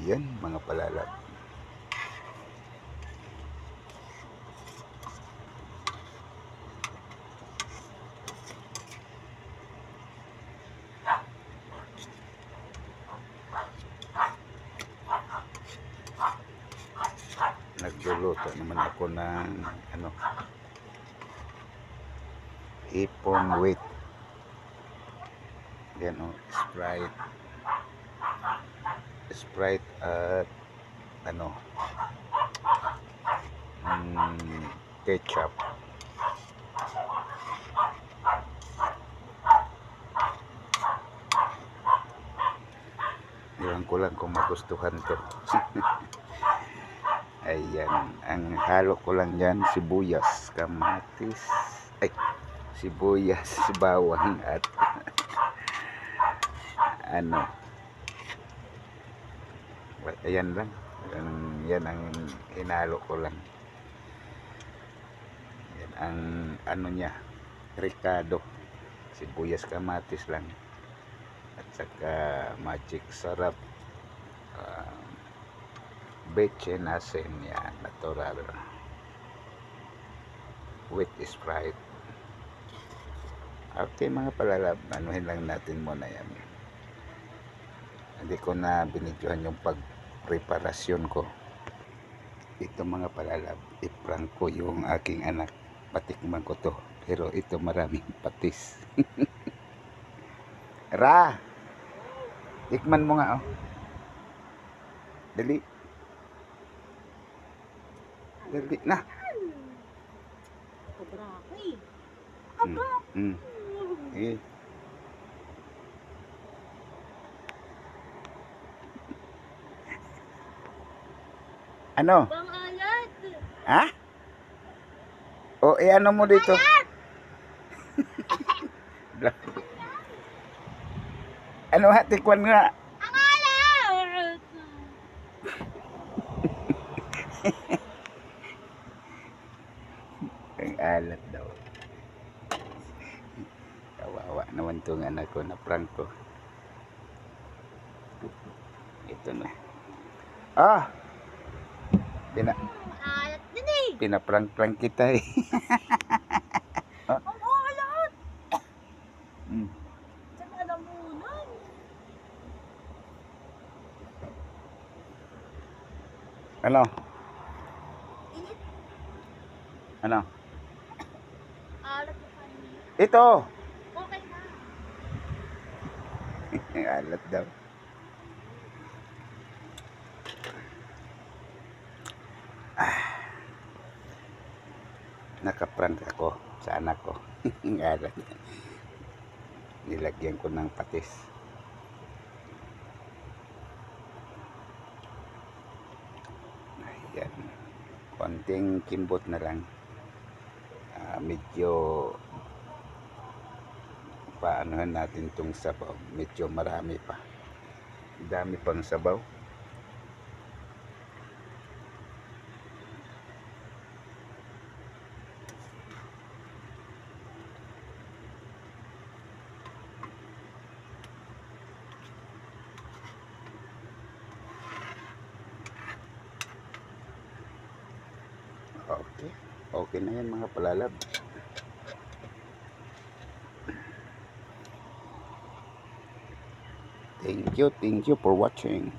Ayan mga palalab. Nagluluto naman ako ng hipon with yan Sprite at ketchup. Iwan ko lang kung magustuhan to. Ayan, ang halo ko lang dyan, sibuyas, kamatis, sibuyas, bawang at ayan lang. Yan ang hinalo ko lang. Yan ang niya, ricado, sibuyas, kamatis lang. At saka magic sarap. Beche nasin yan, natural with Sprite. Okay mga palalab, anuhin lang natin muna yan. Hindi ko na binidyohan yung pagpreparasyon ko. Ito mga palalab, iprank ko yung aking anak. Patikman ko to, pero ito maraming patis. Ra, tikman mo nga dali. Dali na. Ano? Pangalat. Ha? O, ano mo dito? Ano ha? Tikwan nga. Pangalat. Ang alat daw. Kawawa naman itong anak ko na prank ko. Ito na. Pangalat din eh. Pinaprank-prank kita eh. Pangalat. Saan ka namunan? Ano? Init. Ano? Alat na kanina. Ito! Okay na. Alat daw. Nakaprank ako sa anak ko. Alat. Nilagyan ko ng patis. Ayan. Konting kimbot na lang. Medyo paanohan natin itong sabaw. Medyo marami pa. Dami pang sabaw. Okay. Okay na yan mga palalab. Thank you for watching.